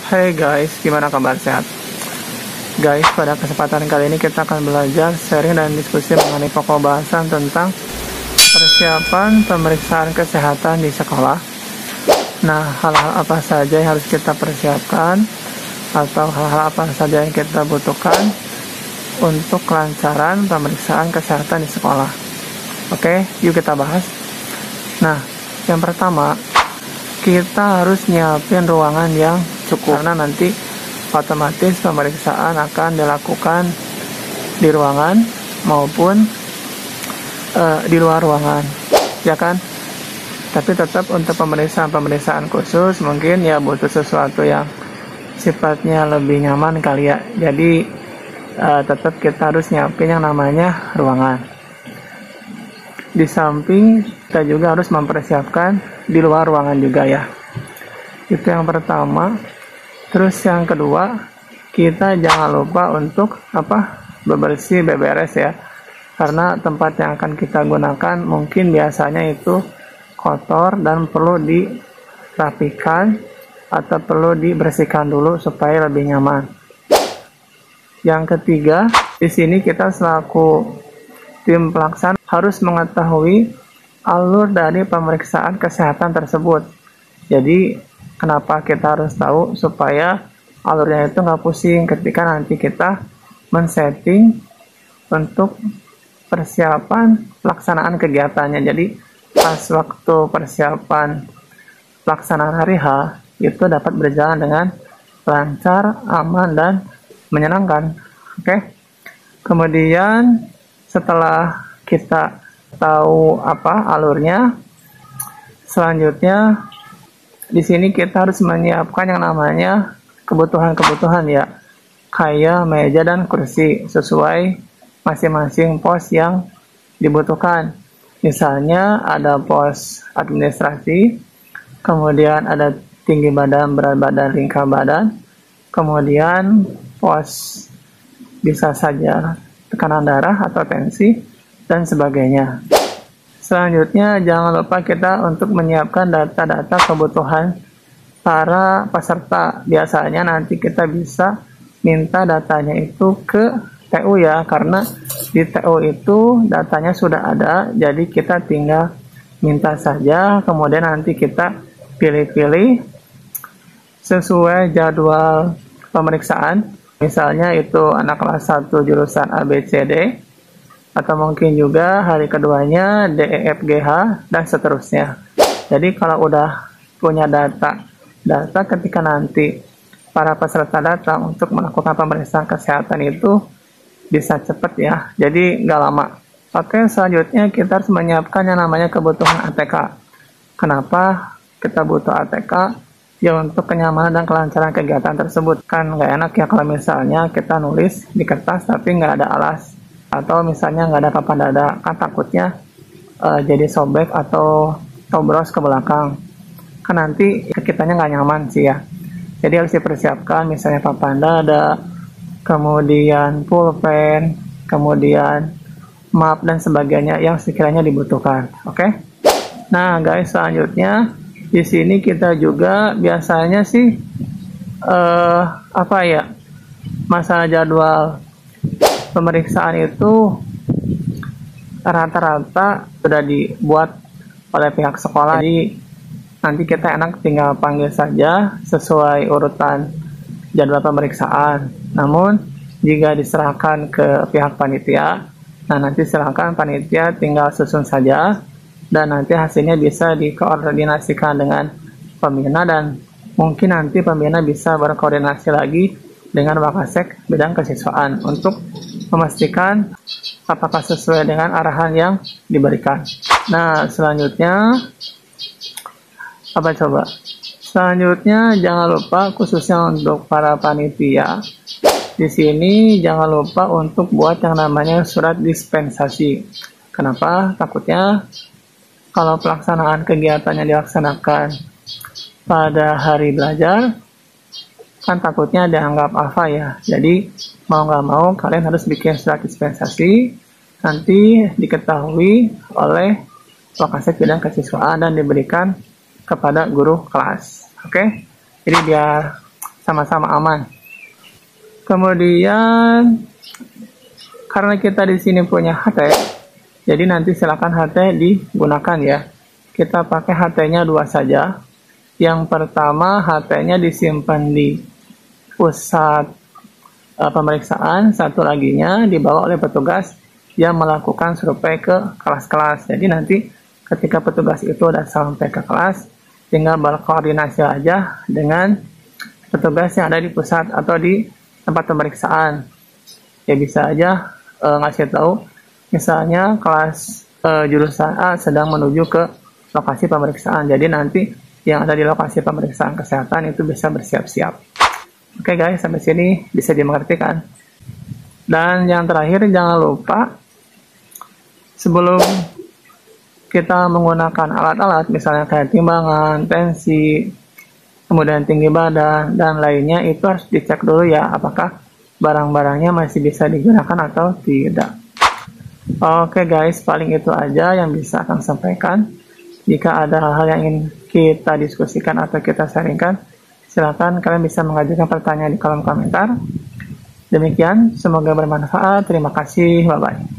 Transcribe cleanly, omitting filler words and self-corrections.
Hai guys, gimana kabar, sehat? Guys, pada kesempatan kali ini kita akan belajar sharing dan diskusi mengenai pokok bahasan tentang persiapan pemeriksaan kesehatan di sekolah. Nah, hal-hal apa saja yang harus kita persiapkan atau hal-hal apa saja yang kita butuhkan untuk kelancaran pemeriksaan kesehatan di sekolah. Oke, yuk kita bahas. Nah, yang pertama, kita harus nyiapin ruangan yang cukup, karena nanti otomatis pemeriksaan akan dilakukan di ruangan maupun di luar ruangan, ya kan? Tapi tetap untuk pemeriksaan khusus mungkin ya butuh sesuatu yang sifatnya lebih nyaman kali ya. Jadi tetap kita harus nyiapin yang namanya ruangan. Di samping kita juga harus mempersiapkan di luar ruangan juga ya. Itu yang pertama. Terus yang kedua, kita jangan lupa untuk beberes ya. Karena tempat yang akan kita gunakan mungkin biasanya itu kotor dan perlu dirapikan atau perlu dibersihkan dulu supaya lebih nyaman. Yang ketiga, di sini kita selaku tim pelaksana harus mengetahui alur dari pemeriksaan kesehatan tersebut. Jadi kenapa kita harus tahu? Supaya alurnya itu nggak pusing ketika nanti kita men-setting untuk persiapan pelaksanaan kegiatannya. Jadi pas waktu persiapan pelaksanaan hari H itu dapat berjalan dengan lancar, aman, dan menyenangkan. Oke. Kemudian setelah kita tahu alurnya, selanjutnya di sini kita harus menyiapkan yang namanya kebutuhan-kebutuhan ya, kayak meja dan kursi sesuai masing-masing pos yang dibutuhkan. Misalnya ada pos administrasi, kemudian ada tinggi badan, berat badan, ringkah badan, kemudian pos bisa saja tekanan darah atau tensi, dan sebagainya. Selanjutnya jangan lupa kita untuk menyiapkan data-data kebutuhan para peserta. Biasanya nanti kita bisa minta datanya itu ke TU ya, karena di TU itu datanya sudah ada, jadi kita tinggal minta saja, kemudian nanti kita pilih-pilih sesuai jadwal pemeriksaan. Misalnya itu anak kelas 1 jurusan ABCD, atau mungkin juga hari keduanya DEFGH dan seterusnya. Jadi kalau udah punya data ketika nanti para peserta datang untuk melakukan pemeriksaan kesehatan itu bisa cepat ya, jadi nggak lama. Oke, selanjutnya kita harus menyiapkan yang namanya kebutuhan ATK. Kenapa kita butuh ATK? Ya untuk kenyamanan dan kelancaran kegiatan tersebut. Kan nggak enak ya kalau misalnya kita nulis di kertas tapi nggak ada alas, atau misalnya nggak ada papan dada, kan takutnya jadi sobek atau tobros ke belakang, kan nanti kitanya nggak nyaman sih ya. Jadi harus dipersiapkan misalnya papan dada, kemudian pulpen, kemudian map dan sebagainya yang sekiranya dibutuhkan. Oke. Nah guys, selanjutnya di sini kita juga biasanya sih masalah jadwal pemeriksaan itu rata-rata sudah dibuat oleh pihak sekolah, jadi nanti kita enak tinggal panggil saja sesuai urutan jadwal pemeriksaan. Namun jika diserahkan ke pihak panitia, nah nanti silakan panitia tinggal susun saja, dan nanti hasilnya bisa dikoordinasikan dengan pembina, dan mungkin nanti pembina bisa berkoordinasi lagi dengan Wakasek bidang kesiswaan untuk memastikan apakah sesuai dengan arahan yang diberikan. Nah, selanjutnya Selanjutnya jangan lupa khususnya untuk para panitia. Di sini jangan lupa untuk buat yang namanya surat dispensasi. Kenapa? Takutnya kalau pelaksanaan kegiatannya dilaksanakan pada hari belajar, kan takutnya dianggap ya. Jadi mau nggak mau kalian harus bikin surat dispensasi, nanti diketahui oleh Wakasek bidang kesiswaan dan diberikan kepada guru kelas. Oke, jadi biar sama-sama aman. Kemudian karena kita di sini punya HT, jadi nanti silakan HT digunakan ya. Kita pakai HT-nya 2 saja. Yang pertama HT-nya disimpan di pusat pemeriksaan, satu laginya dibawa oleh petugas yang melakukan survei ke kelas-kelas. Jadi nanti ketika petugas itu sudah sampai ke kelas, tinggal berkoordinasi aja dengan petugas yang ada di pusat atau di tempat pemeriksaan. Ya bisa aja ngasih tahu, misalnya kelas jurusan A sedang menuju ke lokasi pemeriksaan. Jadi nanti yang ada di lokasi pemeriksaan kesehatan itu bisa bersiap-siap. Oke guys, sampai sini bisa dimengerti kan? Dan yang terakhir, jangan lupa sebelum kita menggunakan alat-alat, misalnya kayak timbangan, tensi, kemudian tinggi badan, dan lainnya, itu harus dicek dulu ya, apakah barang-barangnya masih bisa digunakan atau tidak. Oke guys, paling itu aja yang bisa akan sampaikan. Jika ada hal-hal yang ingin kita diskusikan atau kita sharingkan, silakan kalian bisa mengajukan pertanyaan di kolom komentar. Demikian, semoga bermanfaat. Terima kasih. Bye-bye.